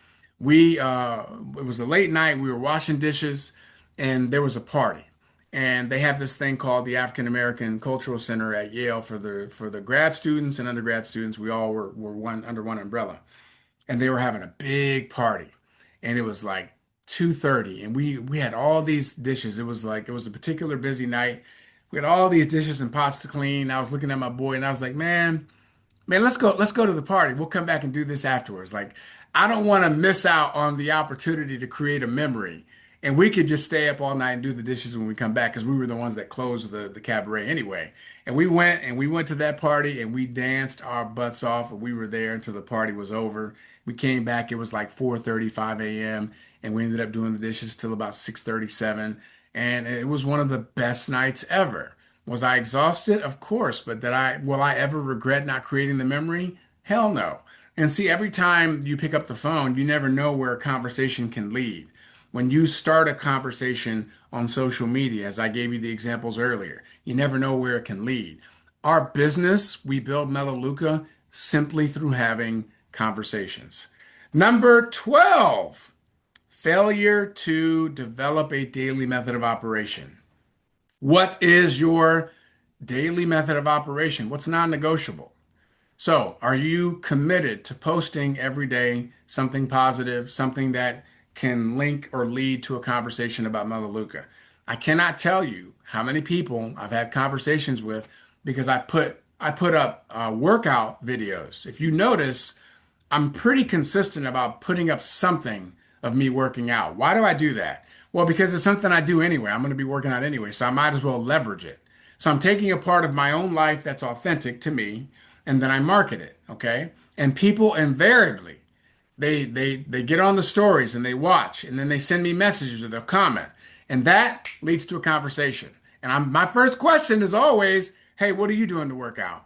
It was a late night. We were washing dishes and there was a party. And they have this thing called the African American Cultural Center at Yale for the grad students and undergrad students. We all were one under one umbrella, and they were having a big party, and it was like 2:30, and we had all these dishes. It was a particular busy night. We had all these dishes and pots to clean. I was looking at my boy, and I was like, man, let's go to the party. We'll come back and do this afterwards. Like, I don't want to miss out on the opportunity to create a memory. And we could just stay up all night and do the dishes when we come back because we were the ones that closed the cabaret anyway. And we went to that party and we danced our butts off. And we were there until the party was over. We came back, it was like 4:35 a.m. and we ended up doing the dishes till about 6:37. And it was one of the best nights ever. Was I exhausted? Of course, but will I ever regret not creating the memory? Hell no. And see, every time you pick up the phone, you never know where a conversation can lead. When you start a conversation on social media, as I gave you the examples earlier, you never know where it can lead. Our business, we build Melaleuca simply through having conversations. Number 12, failure to develop a daily method of operation. What is your daily method of operation? What's non-negotiable? So, are you committed to posting every day something positive, something that can link or lead to a conversation about Melaleuca? I cannot tell you how many people I've had conversations with because I put up workout videos. If you notice, I'm pretty consistent about putting up something of me working out. Why do I do that? Well, because it's something I do anyway. I'm going to be working out anyway, so I might as well leverage it. So I'm taking a part of my own life that's authentic to me, and then I market it, okay? And people invariably they get on the stories and they watch, and then they send me messages or they'll comment, and that leads to a conversation. And my first question is always, "Hey, what are you doing to work out?"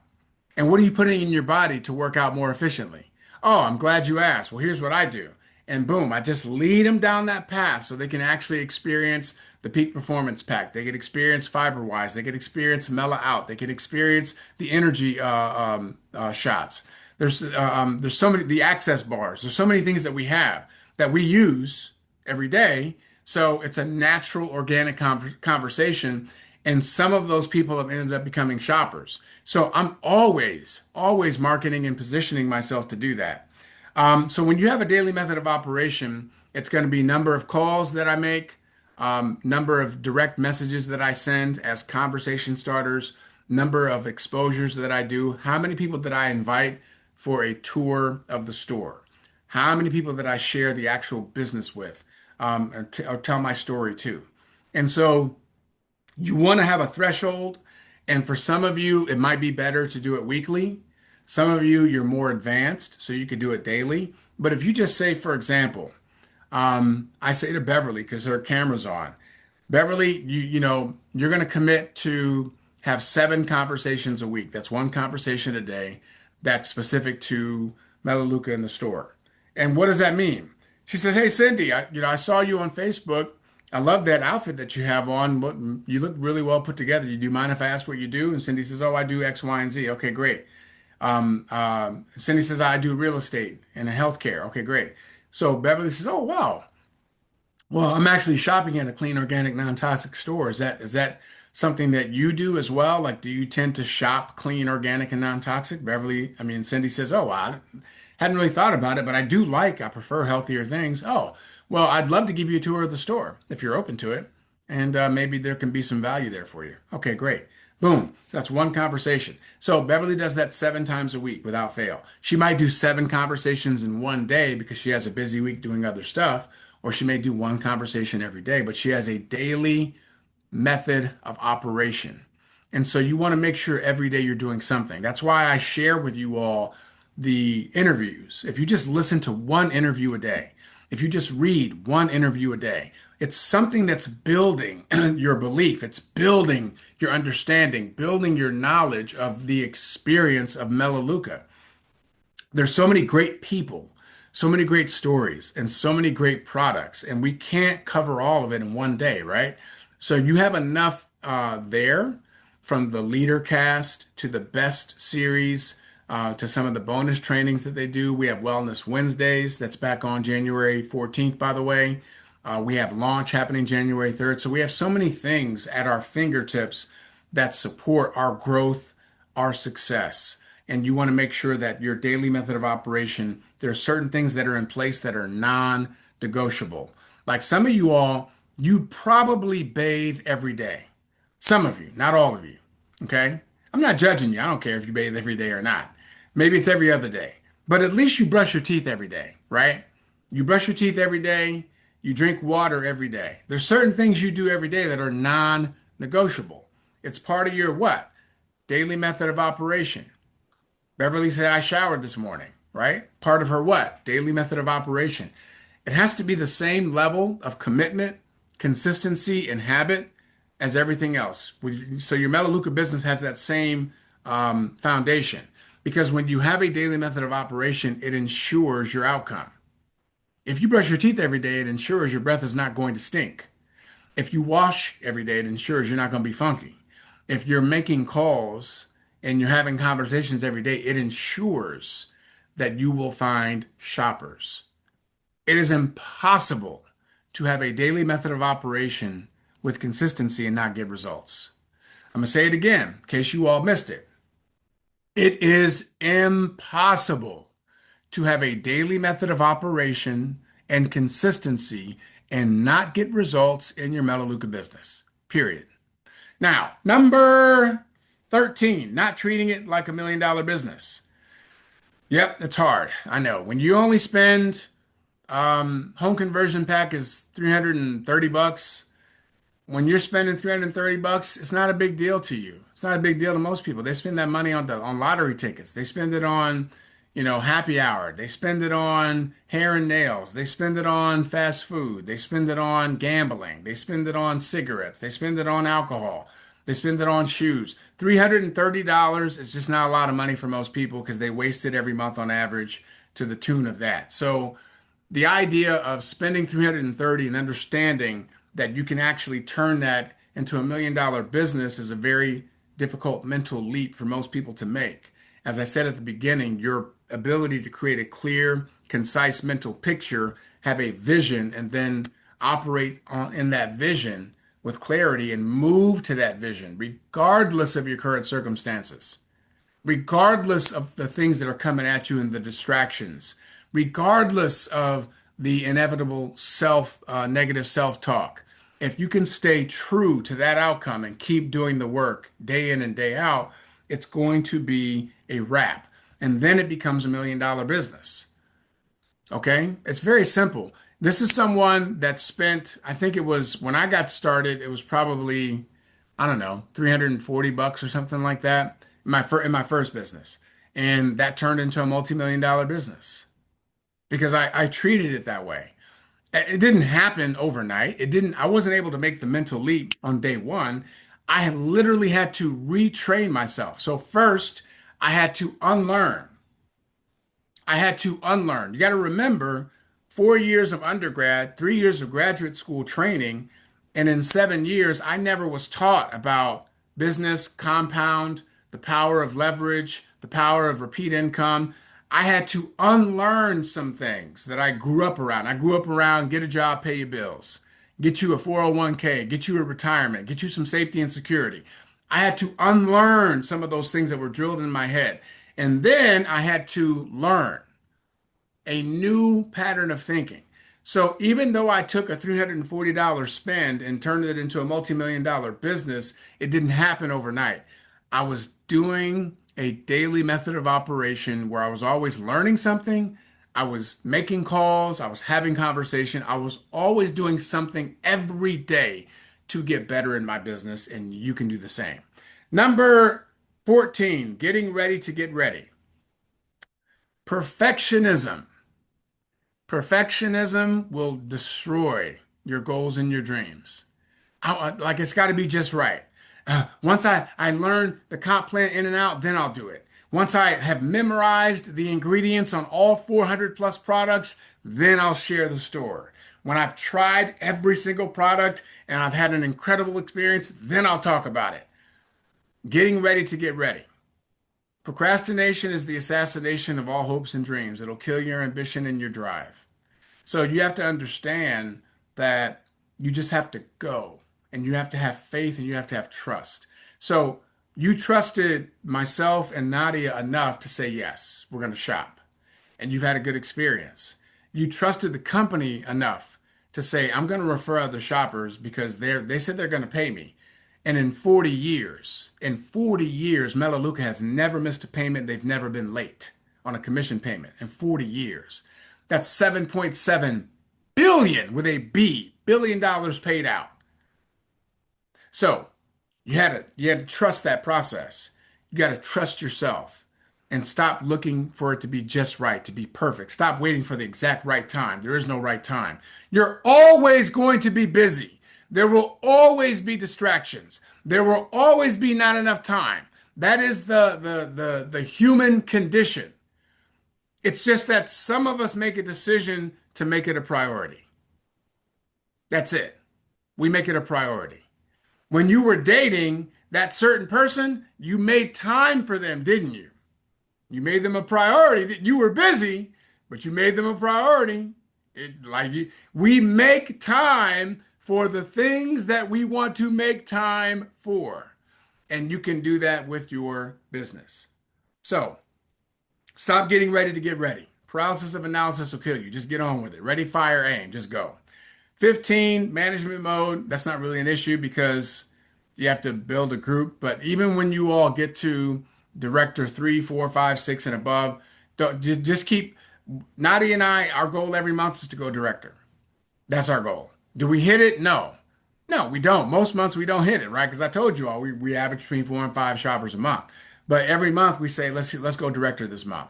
And what are you putting in your body to work out more efficiently? Oh, I'm glad you asked. Well, here's what I do. And boom, I just lead them down that path so they can actually experience the peak performance pack. They can experience FiberWise. They can experience Mela Out. They can experience the energy shots. There's so many, the access bars. There's so many things that we have that we use every day. So it's a natural, organic conversation. And some of those people have ended up becoming shoppers. So I'm always marketing and positioning myself to do that. So when you have a daily method of operation, it's going to be number of calls that I make, number of direct messages that I send as conversation starters, number of exposures that I do, how many people did I invite for a tour of the store, how many people did I share the actual business with, or tell my story to. And so you want to have a threshold. And for some of you, it might be better to do it weekly. Some of you, you're more advanced, so you could do it daily. But if you just say, for example, I say to Beverly, because her camera's on, Beverly, you're going to commit to have 7 conversations a week. That's 1 conversation a day. That's specific to Melaleuca in the store. And what does that mean? She says, "Hey Cindy, I saw you on Facebook. I love that outfit that you have on. You look really well put together. Do you mind if I ask what you do?" And Cindy says, "Oh, I do X, Y, and Z." Okay, great. Cindy says, "I do real estate and healthcare." Okay, great. So Beverly says, "Oh, wow. Well, I'm actually shopping at a clean, organic, non-toxic store. Is that something that you do as well? Like, do you tend to shop clean, organic, and non-toxic?" Cindy says, "Oh, I hadn't really thought about it, but I prefer healthier things." "Oh, well, I'd love to give you a tour of the store if you're open to it, and maybe there can be some value there for you." Okay, great. Boom. That's 1 conversation. So Beverly does that 7 times a week without fail. She might do 7 conversations in one day because she has a busy week doing other stuff, or she may do 1 conversation every day, but she has a daily method of operation. And so you want to make sure every day you're doing something. That's why I share with you all the interviews. If you just listen to 1 interview a day, if you just read 1 interview a day, it's something that's building your belief, it's building your understanding, building your knowledge of the experience of Melaleuca. There's so many great people, so many great stories, and so many great products, and we can't cover all of it in one day, right? So you have enough there, from the leader cast to the best series, to some of the bonus trainings that they do. We have Wellness Wednesdays, that's back on January 14th, by the way. We have launch happening January 3rd. So we have so many things at our fingertips that support our growth, our success. And you want to make sure that your daily method of operation, there are certain things that are in place that are non-negotiable. Like some of you all, you probably bathe every day. Some of you, not all of you. Okay? I'm not judging you. I don't care if you bathe every day or not. Maybe it's every other day. But at least you brush your teeth every day, right? You brush your teeth every day. You drink water every day. There's certain things you do every day that are non-negotiable. It's part of your what? Daily method of operation. Beverly said, "I showered this morning," right? Part of her what? Daily method of operation. It has to be the same level of commitment, consistency, and habit as everything else. So your Melaleuca business has that same foundation. Because when you have a daily method of operation, it ensures your outcome. If you brush your teeth every day, it ensures your breath is not going to stink. If you wash every day, it ensures you're not going to be funky. If you're making calls and you're having conversations every day, it ensures that you will find shoppers. It is impossible to have a daily method of operation with consistency and not get results. I'm going to say it again in case you all missed it. It is impossible to have a daily method of operation and consistency and not get results in your Melaleuca business. Period. Now, number 13, not treating it like $1 million business. Yep, it's hard. I know. When you only spend home conversion pack is 330 bucks. When you're spending 330 bucks, it's not a big deal to you. It's not a big deal to most people. They spend that money on lottery tickets. They spend it on, happy hour. They spend it on hair and nails. They spend it on fast food. They spend it on gambling. They spend it on cigarettes. They spend it on alcohol. They spend it on shoes. $330 is just not a lot of money for most people because they waste it every month on average to the tune of that. So the idea of spending 330 and understanding that you can actually turn that into $1 million business is a very difficult mental leap for most people to make. As I said at the beginning, your ability to create a clear, concise mental picture, have a vision, and then operate in that vision with clarity and move to that vision, regardless of your current circumstances, regardless of the things that are coming at you and the distractions, regardless of the inevitable negative self-talk. If you can stay true to that outcome and keep doing the work day in and day out, it's going to be a wrap. And then it becomes $1 million business. Okay? It's very simple. This is someone that spent, I think it was when I got started, it was probably, I don't know, 340 bucks or something like that in my first business. And that turned into a multi-million-dollar business because I treated it that way. It didn't happen overnight. I wasn't able to make the mental leap on day one. I had literally had to retrain myself. So first, I had to unlearn. I had to unlearn. You got to remember 4 years of undergrad, 3 years of graduate school training, and in 7 years, I never was taught about business, compound, the power of leverage, the power of repeat income. I had to unlearn some things that I grew up around. I grew up around get a job, pay your bills, get you a 401k, get you a retirement, get you some safety and security. I had to unlearn some of those things that were drilled in my head. And then I had to learn a new pattern of thinking. So even though I took a $340 spend and turned it into a multi-million-dollar business, it didn't happen overnight. I was doing a daily method of operation where I was always learning something. I was making calls. I was having conversation. I was always doing something every day to get better in my business, and you can do the same. Number 14, getting ready to get ready. Perfectionism. Perfectionism will destroy your goals and your dreams. Like it's got to be just right. Once I learn the comp plan in and out, then I'll do it. Once I have memorized the ingredients on all 400 plus products, then I'll share the store. When I've tried every single product and I've had an incredible experience, then I'll talk about it. Getting ready to get ready. Procrastination is the assassination of all hopes and dreams. It'll kill your ambition and your drive. So you have to understand that you just have to go and you have to have faith and you have to have trust. So you trusted myself and Nadia enough to say, yes, we're going to shop. And you've had a good experience. You trusted the company enough to say, I'm going to refer other shoppers because they said they're going to pay me. And in 40 years, Melaleuca has never missed a payment. They've never been late on a commission payment in 40 years. That's 7.7 billion with a B, billion dollars paid out. So you had to trust that process. You got to trust yourself and stop looking for it to be just right, to be perfect. Stop waiting for the exact right time. There is no right time. You're always going to be busy. There will always be distractions. There will always be not enough time. That is the human condition. It's just that some of us make a decision to make it a priority. That's it. We make it a priority. When you were dating that certain person, you made time for them, didn't you? You made them a priority. You were busy, but you made them a priority. We make time for the things that we want to make time for. And you can do that with your business. So stop getting ready to get ready. Paralysis of analysis will kill you. Just get on with it. Ready, fire, aim. Just go. 15, management mode. That's not really an issue because you have to build a group. But even when you all get to director 3, 4, 5, 6, and above, just keep. Nadia and I, our goal every month is to go director. That's our goal. Do we hit it? No. No, we don't. Most months we don't hit it, right? Because I told you all we average between 4 and 5 shoppers a month. But every month we say let's go director this month.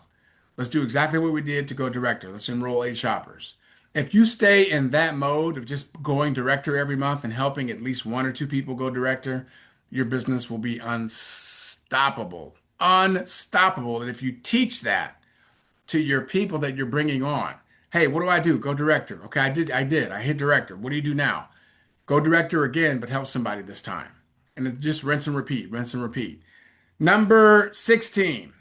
Let's do exactly what we did to go director. Let's enroll 8 shoppers. If you stay in that mode of just going director every month and helping at least 1 or 2 people go director, your business will be unstoppable. Unstoppable. And if you teach that to your people that you're bringing on, hey, what do I do? Go director. Okay, I did. I hit director. What do you do now? Go director again, but help somebody this time. And it just rinse and repeat, rinse and repeat. Number 16,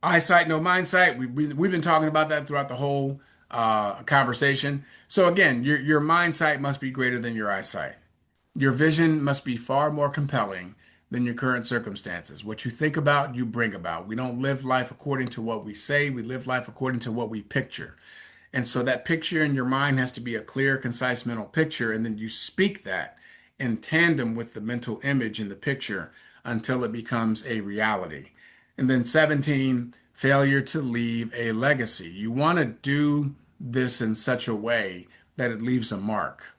eyesight, no mindsight. We've been talking about that throughout the whole conversation. So again, your mindsight must be greater than your eyesight. Your vision must be far more compelling than your current circumstances. What you think about, you bring about. We don't live life according to what we say, we live life according to what we picture. And so that picture in your mind has to be a clear, concise mental picture, and then you speak that in tandem with the mental image in the picture until it becomes a reality. And then 17, failure to leave a legacy. You want to do this in such a way that it leaves a mark.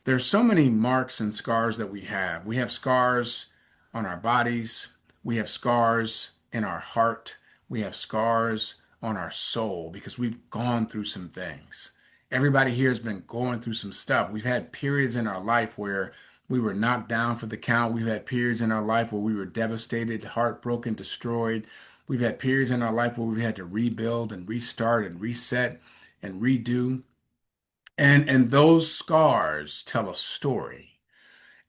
There's so many marks and scars that we have. We have scars on our bodies. We have scars in our heart. We have scars on our soul because we've gone through some things. Everybody here has been going through some stuff. We've had periods in our life where we were knocked down for the count. We've had periods in our life where we were devastated, heartbroken, destroyed. We've had periods in our life where we had to rebuild and restart and reset and redo. And those scars tell a story.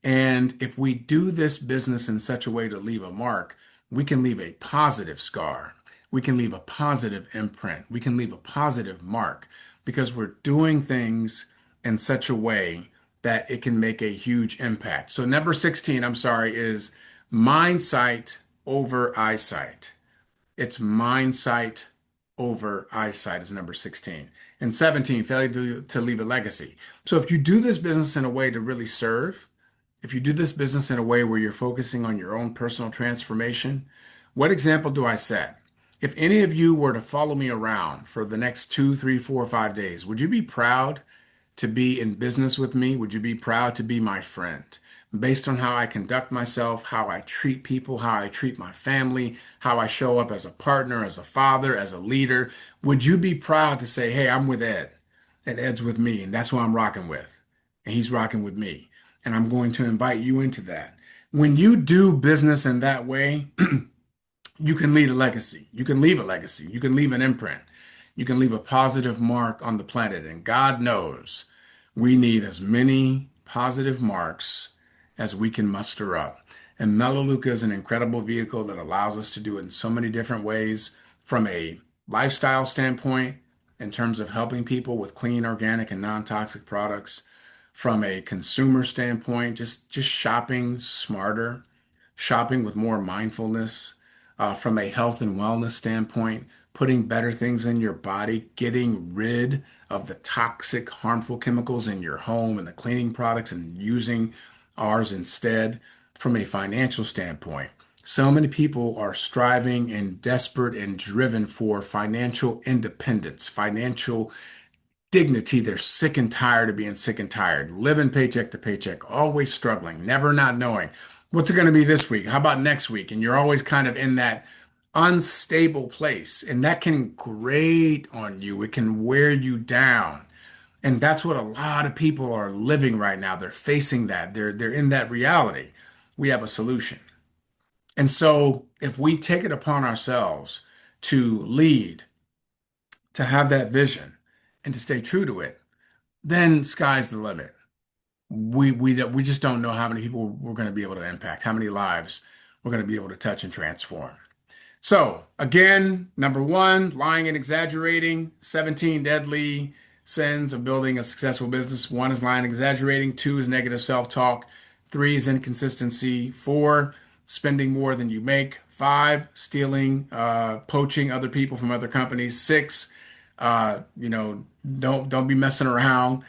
And if we do this business in such a way to leave a mark, we can leave a positive scar. We can leave a positive imprint. We can leave a positive mark because we're doing things in such a way that it can make a huge impact. So number 16, I'm sorry, is mindsight over eyesight. It's mindsight over eyesight is number 16. And 17, failure to leave a legacy. So if you do this business in a way to really serve, if you do this business in a way where you're focusing on your own personal transformation, what example do I set? If any of you were to follow me around for the next 2, 3, 4, 5 days, would you be proud to be in business with me? Would you be proud to be my friend? Based on how I conduct myself, how I treat people, how I treat my family, how I show up as a partner, as a father, as a leader, would you be proud to say, hey, I'm with Ed, and Ed's with me, and that's who I'm rocking with, and he's rocking with me, and I'm going to invite you into that. When you do business in that way, you can leave a legacy. You can leave a legacy. You can leave an imprint. You can leave a positive mark on the planet. And God knows we need as many positive marks as we can muster up. And Melaleuca is an incredible vehicle that allows us to do it in so many different ways from a lifestyle standpoint, in terms of helping people with clean, organic, and non-toxic products, from a consumer standpoint, just shopping smarter, shopping with more mindfulness, from a health and wellness standpoint, putting better things in your body, getting rid of the toxic, harmful chemicals in your home and the cleaning products and using ours instead. From a financial standpoint, so many people are striving and desperate and driven for financial independence, financial dignity. They're sick and tired of being sick and tired, living paycheck to paycheck, always struggling, never not knowing what's it going to be this week? How about next week? And you're always kind of in that unstable place, and that can grate on you. It can wear you down. And that's what a lot of people are living right now. They're facing that. They're in that reality. We have a solution. And so if we take it upon ourselves to lead, to have that vision, and to stay true to it, then sky's the limit. We just don't know how many people we're going to be able to impact, how many lives we're going to be able to touch and transform. So again, number 1, lying and exaggerating. 17 deadly sins of building a successful business. 1 is lying and exaggerating. 2 is negative self-talk. 3 is inconsistency. 4 spending more than you make. 5, stealing, poaching other people from other companies. 6, don't be messing around,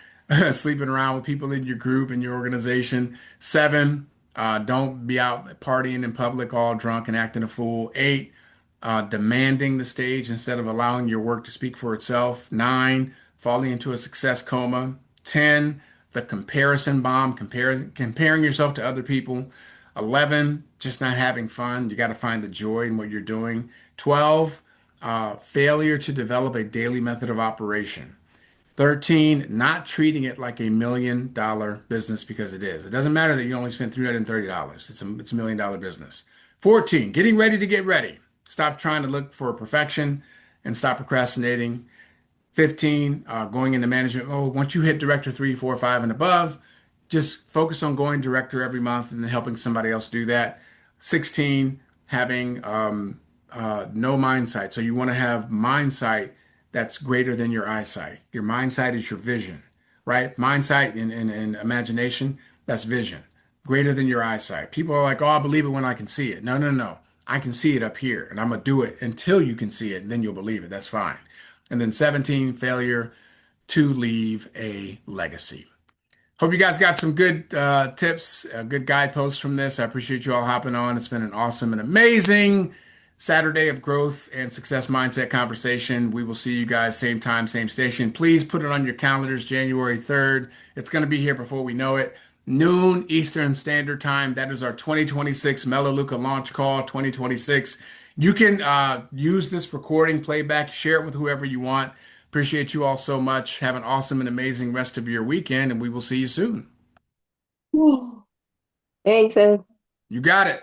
sleeping around with people in your group and your organization. 7, don't be out partying in public all drunk and acting a fool. 8, demanding the stage instead of allowing your work to speak for itself. 9, falling into a success coma. 10, the comparison bomb, comparing yourself to other people. 11, just not having fun. You got to find the joy in what you're doing. 12, failure to develop a daily method of operation. 13, not treating it like $1 million business because it is. It doesn't matter that you only spent $330. It's a $1 million business. 14, getting ready to get ready. Stop trying to look for perfection and stop procrastinating. 15, going into management mode. Once you hit director 3, 4, 5, and above, just focus on going director every month and then helping somebody else do that. 16, having no mind sight. So you want to have mind sight that's greater than your eyesight. Your mind sight is your vision, right? Mind sight and imagination, that's vision. Greater than your eyesight. People are like, oh, I believe it when I can see it. No, no, no. I can see it up here, and I'm going to do it until you can see it, and then you'll believe it. That's fine. And then 17, failure to leave a legacy. Hope you guys got some good tips, good guideposts from this. I appreciate you all hopping on. It's been an awesome and amazing Saturday of growth and success mindset conversation. We will see you guys same time, same station. Please put it on your calendars, January 3rd. It's going to be here before we know it. Noon Eastern Standard Time. That is our 2026 Melaleuca launch call, 2026. You can use this recording, playback, share it with whoever you want. Appreciate you all so much. Have an awesome and amazing rest of your weekend, and we will see you soon. Thanks, Ed. You got it.